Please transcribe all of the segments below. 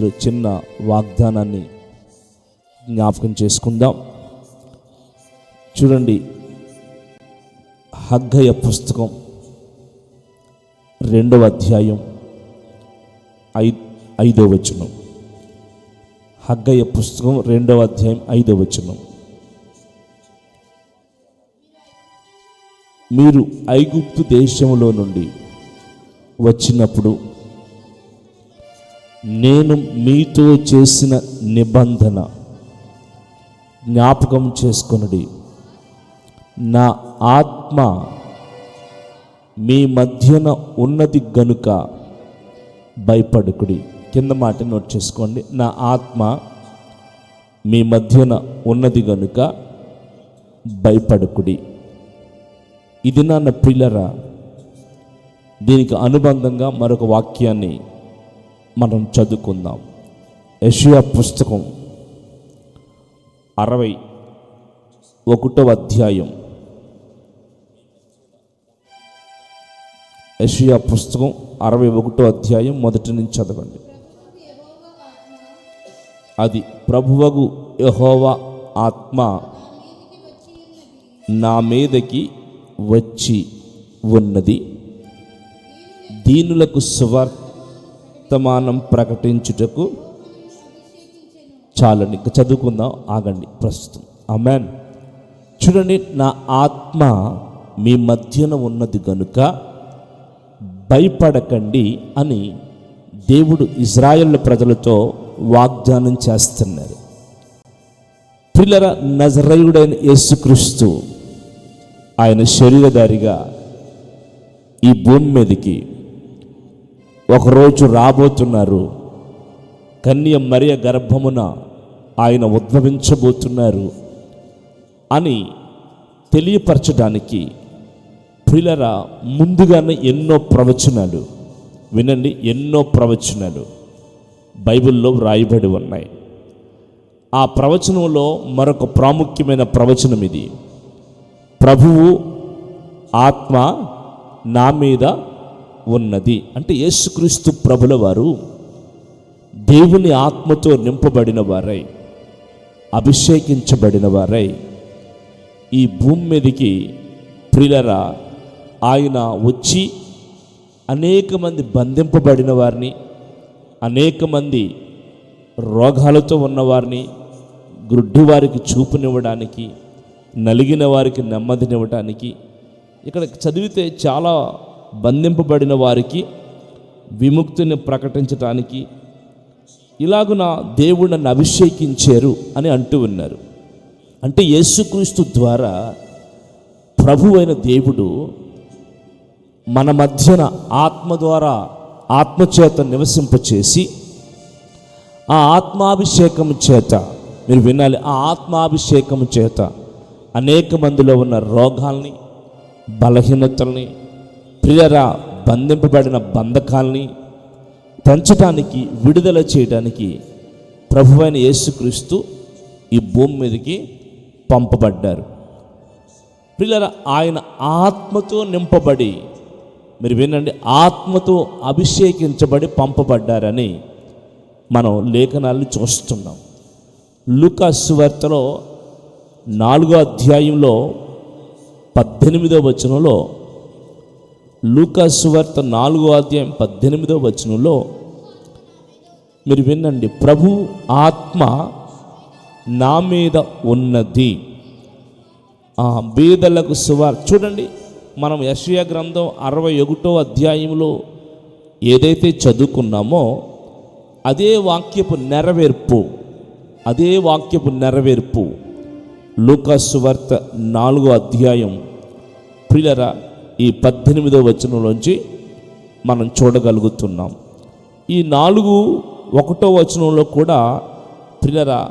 ముందు చిన్న వాగ్దానాన్ని జ్ఞాపకం చేసుకుందాం. చూడండి, హగ్గయ పుస్తకం 2వ అధ్యాయం 5వ వచనం. హగ్గయ పుస్తకం 2వ అధ్యాయం 5వ వచనం. మీరు ఐగుప్తు దేశంలో నుండి వచ్చినప్పుడు నేను మీతో చేసిన నిబంధన జ్ఞాపకం చేసుకొనుడి. నా ఆత్మ మీ మధ్యన ఉన్నది గనుక భయపడకుడి. కింద మాట నోట్ చేసుకోండి. నా ఆత్మ మీ మధ్యన ఉన్నది గనుక భయపడకుడి. ఇది నా ప్రియులారా, దీనికి అనుబంధంగా మరొక వాక్యాన్ని మనం చదువుకుందాం. యెషయా పుస్తకం 61వ అధ్యాయం. యెషయా పుస్తకం 61వ అధ్యాయం మొదటి నుంచి చదవండి. అది ప్రభువగు యెహోవా ఆత్మ నా మీదకి వచ్చి ఉన్నది, దీనులకు సువర్తమానం ప్రకటించుటకు. చాలండి, ఇంకా చదువుకుందాం, ఆగండి ప్రస్తుతం. ఆమేన్. చూడండి, నా ఆత్మ మీ మధ్యన ఉన్నది గనుక భయపడకండి అని దేవుడు ఇజ్రాయేలు ప్రజలతో వాగ్దానం చేస్తున్నారు. ప్రియులారా, నజరేయుడైన యేసుక్రీస్తు ఆయన శరీరధారిగా ఈ భూమి మీదకి ఒకరోజు రాబోతున్నారు. కన్య మరియ గర్భమున ఆయన ఉద్భవించబోతున్నారు అని తెలియపరచడానికి ప్రియులారా ముందుగానే ఎన్నో ప్రవచనాలు, వినండి, ఎన్నో ప్రవచనాలు బైబిల్లో వ్రాయబడి ఉన్నాయి. ఆ ప్రవచనంలో మరొక ప్రాముఖ్యమైన ప్రవచనం ఇది. ప్రభువు ఆత్మ నా మీద ఉన్నది అంటే యేసుక్రీస్తు ప్రభుల వారు దేవుని ఆత్మతో నింపబడిన వారై, అభిషేకించబడిన వారై ఈ భూమి మీదకి ప్రియులారా ఆయన వచ్చి అనేక మంది బంధింపబడిన వారిని, అనేక మంది రోగాలతో ఉన్నవారిని గ్రుడ్డి వారికి చూపునివ్వడానికి, నలిగిన వారికి నెమ్మదినివ్వటానికి, ఇక్కడ చదివితే చాలా బంధింపబడిన వారికి విముక్తిని ప్రకటించటానికి ఇలాగున దేవుడు నన్ను అభిషేకించారు అని అంటూ ఉన్నారు. అంటే యేసుక్రీస్తు ద్వారా ప్రభు అయిన దేవుడు మన మధ్యన ఆత్మ ద్వారా ఆత్మచేత నివసింపచేసి ఆ ఆత్మాభిషేకం చేత, మీరు వినాలి, ఆ ఆత్మాభిషేకం చేత అనేక మందిలో ఉన్న రోగాల్ని, బలహీనతల్ని, ప్రియరా బంధింపబడిన బంధకాల్ని పెంచడానికి, విడుదల చేయడానికి ప్రభువైన యేసుక్రీస్తు ఈ భూమి మీదకి పంపబడ్డారు. ప్రియరా ఆయన ఆత్మతో నింపబడి, మీరు వినండి, ఆత్మతో అభిషేకించబడి పంపబడ్డారని మనం లేఖనాలను చూస్తున్నాం. లూకా సువార్తలో 4వ అధ్యాయంలో 18వ వచనంలో, లూకా సువార్త 4వ అధ్యాయం 18వ వచనంలో మీరు వినండి, ప్రభు ఆత్మ నా మీద ఉన్నది, బీదలకు సువార్త. చూడండి, మనం యెషయా గ్రంథం 61వ అధ్యాయంలో ఏదైతే చదువుకున్నామో అదే వాక్యపు నెరవేర్పు లూకా సువార్త 4వ అధ్యాయం ప్రియులారా ఈ 18వ వచనంలోంచి మనం చూడగలుగుతున్నాం. ఈ 4:1 వచనంలో కూడా ప్రియులారా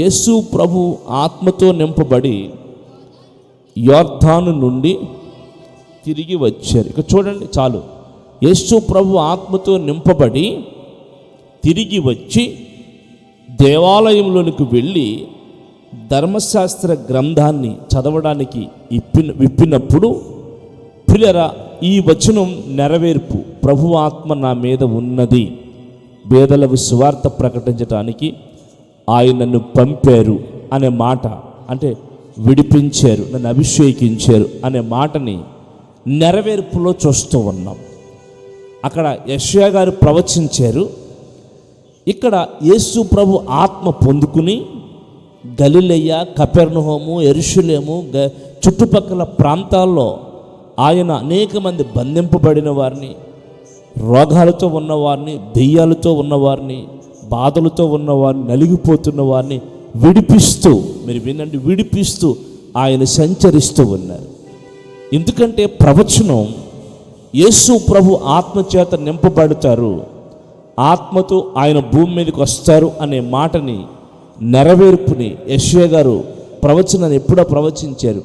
యేసు ప్రభు ఆత్మతో నింపబడి యోర్దాను నుండి తిరిగి వచ్చారు. ఇక చూడండి, చాలు, యేసు ప్రభు ఆత్మతో నింపబడి తిరిగి వచ్చి దేవాలయంలోనికి వెళ్ళి ధర్మశాస్త్ర గ్రంథాన్ని చదవడానికి విప్పినప్పుడు ప్రియులారా ఈ వచనం నెరవేర్పు, ప్రభు ఆత్మ నా మీద ఉన్నది, పేదలకు సువార్త ప్రకటించడానికి ఆయన నన్ను పంపారు అనే మాట, అంటే విడిపించారు, నన్ను అభిషేకించారు అనే మాటని నెరవేర్పులో చూస్తూ ఉన్నాం. అక్కడ యెషయా గారు ప్రవచించారు, ఇక్కడ యేసు ప్రభు ఆత్మ పొందుకుని గలిలయ, కపెర్నహూము, యెరూషలేము చుట్టుపక్కల ప్రాంతాల్లో ఆయన అనేక మంది బంధింపబడిన వారిని, రోగాలతో ఉన్నవారిని, దెయ్యాలతో ఉన్నవారిని, బాధలతో ఉన్నవారిని, నలిగిపోతున్న వారిని విడిపిస్తూ, మీరు వినండి, విడిపిస్తూ ఆయన సంచరిస్తూ ఉన్నారు. ఎందుకంటే ప్రవచనం యేసు ప్రభు ఆత్మచేత నింపబడతారు, ఆత్మతో ఆయన భూమి మీదకి వస్తారు అనే మాటని నెరవేర్పుని యెషయా గారు ప్రవచనాన్ని ఎప్పుడో ప్రవచించారు.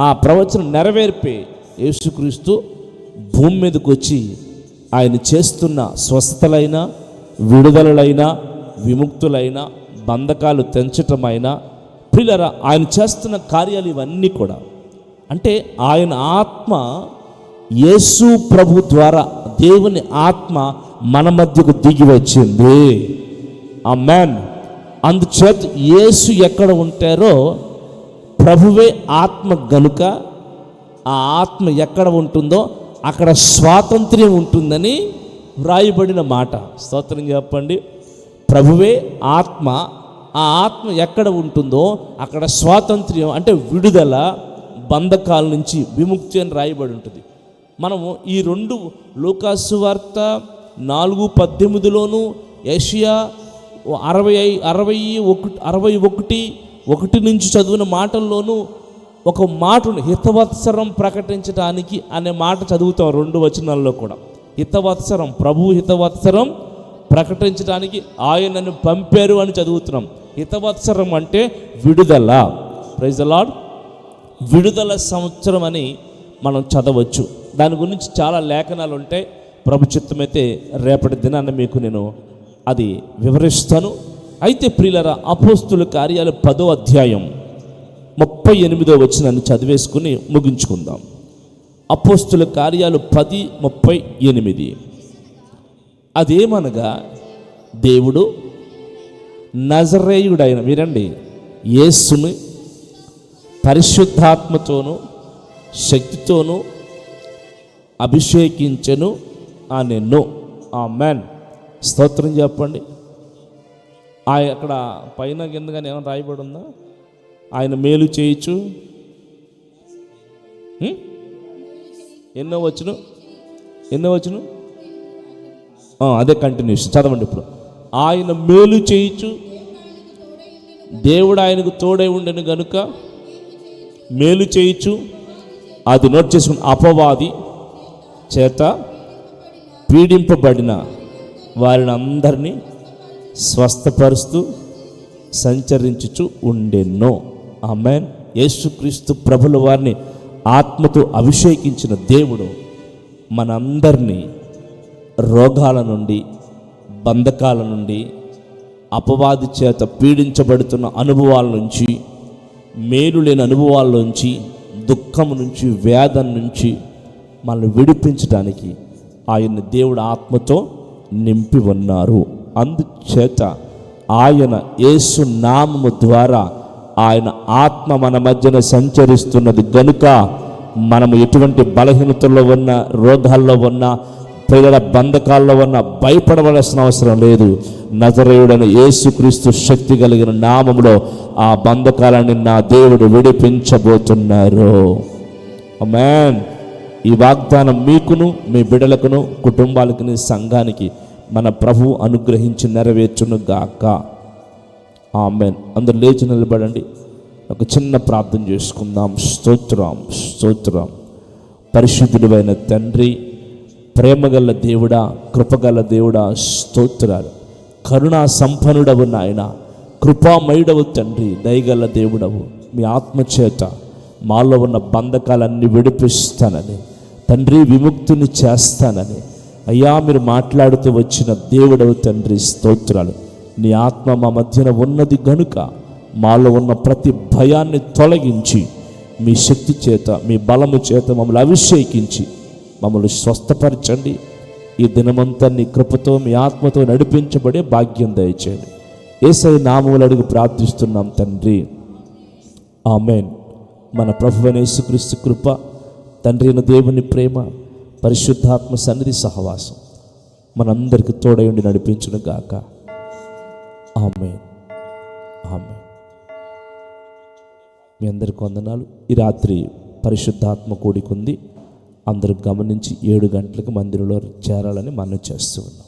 ఆ ప్రవచనం నెరవేర్పే యేసుక్రీస్తు భూమి మీదకి వచ్చి ఆయన చేస్తున్న స్వస్థతలైన, విడుదలలైన, విముక్తులైన, బంధకాలు తెంచటమైనా, ప్రియులారా, ఆయన చేస్తున్న కార్యాలు ఇవన్నీ కూడా అంటే ఆయన ఆత్మ, యేసు ప్రభు ద్వారా దేవుని ఆత్మ మన మధ్యకు దిగి వచ్చింది. ఆమేన్. అందుచేత యేసు ఎక్కడ ఉంటారో ప్రభువే ఆత్మ గనుక ఆ ఆత్మ ఎక్కడ ఉంటుందో అక్కడ స్వాతంత్ర్యం ఉంటుందని వ్రాయబడిన మాట. స్తోత్రం చెప్పండి. ప్రభువే ఆత్మ, ఆ ఆత్మ ఎక్కడ ఉంటుందో అక్కడ స్వాతంత్ర్యం అంటే విడుదల, బంధకాల నుంచి విముక్తి అని రాయబడి ఉంటుంది. మనము ఈ రెండు లూకాసు వార్త 4:18లోను, యెషయా 61 నుంచి చదివిన మాటల్లోనూ ఒక మాట ఉంది, హితవత్సరం ప్రకటించడానికి అనే మాట చదువుతాం 2 వచనాల్లో కూడా. హితవత్సరం, ప్రభు హితవత్సరం ప్రకటించడానికి ఆయనను పంపారు అని చదువుతున్నాం. హితవత్సరం అంటే విడుదల. Praise the lord. విడుదల సంవత్సరం అని మనం చదవచ్చు. దాని గురించి చాలా లేఖనాలు ఉంటాయి. ప్రభు చిత్తమైతే రేపటి దినాన్ని మీకు నేను అది వివరిస్తాను. అయితే ప్రియులారా, అపోస్తుల కార్యాలు 10వ అధ్యాయం 38వ వచనాన్ని చదివేసుకుని ముగించుకుందాం. అపోస్తుల కార్యాలు 10:38. అదేమనగా దేవుడు నజరేయుడైన, మీరండి, యేసుని పరిశుద్ధాత్మతోనూ శక్తితోనూ అభిషేకించెను అనెను. ఆమేన్. స్తోత్రం చెప్పండి. అక్కడ పైన కిందగానే ఏమైనా రాయబడి ఉందా? ఆయన మేలు చేయొచ్చు. ఎన్నో వచ్చును అదే కంటిన్యూషన్ చదవండి. ఇప్పుడు ఆయన మేలు చేయొచ్చు, దేవుడు ఆయనకు తోడై ఉండెను గనుక మేలు చేయొచ్చు. అది నోట్ చేసుకుని, అపవాది చేత పీడింపబడిన వారిని అందరినీ స్వస్థపరుస్తూ సంచరించుచు ఉండెను. ఆమేన్. యేసుక్రీస్తు ప్రభుల వారిని ఆత్మతో అభిషేకించిన దేవుడు మనందరినీ రోగాల నుండి, బంధకాల నుండి, అపవాది చేత పీడించబడుతున్న అనుభవాల నుంచి, మేలు లేని అనుభవాల నుంచి, దుఃఖం నుంచి, వేదన నుంచి మనల్ని విడిపించడానికి ఆయన దేవుడు ఆత్మతో నింపి ఉన్నారు. అందుచేత ఆయన యేసు నామము ద్వారా ఆయన ఆత్మ మన మధ్యన సంచరిస్తున్నది గనుక మనము ఎటువంటి బలహీనతల్లో ఉన్న, రోగాల్లో ఉన్న, పిల్లల బంధకాల్లో ఉన్న భయపడవలసిన అవసరం లేదు. నజరేయుడైన యేసుక్రీస్తు శక్తి కలిగిన నామములో ఆ బంధకాలని నా దేవుడు విడిపించబోతున్నారు. ఆమేన్. ఈ వాగ్దానం మీకును, మీ బిడ్డలకును, కుటుంబాలకును, సంఘానికి మన ప్రభు అనుగ్రహించి నెరవేర్చును గాక. ఆమేన్. అందరూ లేచి నిలబడండి. ఒక చిన్న ప్రార్థన చేసుకుందాం. స్తోత్రం. పరిశుద్ధుడైన తండ్రి, ప్రేమగల దేవుడా, కృపగల దేవుడా, స్తోత్రాలు. కరుణా సంపన్నుడవు నాయన, కృపామయుడవు తండ్రి, దయగల దేవుడవు. మీ ఆత్మచేత మాలో ఉన్న బంధకాలన్నీ విడిపిస్తానని తండ్రి, విముక్తిని చేస్తానని అయ్యా మీరు మాట్లాడుతూ వచ్చిన దేవుడవు తండ్రి, స్తోత్రాలు. నీ ఆత్మ మా మధ్యన ఉన్నది గనుక మాలో ఉన్న ప్రతి భయాన్ని తొలగించి మీ శక్తి చేత, మీ బలము చేత మమ్మల్ని అభిషేకించి మమ్మల్ని స్వస్థపరచండి. ఈ దినమంతా నీ కృపతో మీ ఆత్మతో నడిపించబడే భాగ్యం దయచేయండి. యేసయ్య నామములో అడిగి ప్రార్థిస్తున్నాం తండ్రి, ఆమేన్. మన ప్రభువైన యేసుక్రీస్తు కృప, తండ్రి అయిన దేవుని ప్రేమ, పరిశుద్ధాత్మ సన్నిధి సహవాసం మనందరికీ తోడై ఉండి నడిపించును గాక. ఆమేన్, ఆమేన్. మీ అందరికి వందనాలు. ఈ రాత్రి పరిశుద్ధాత్మ కూడికుంది. అందరూ గమనించి 7 గంటలకు మందిరంలో చేరాలని మనం చేస్తూ ఉన్నాం.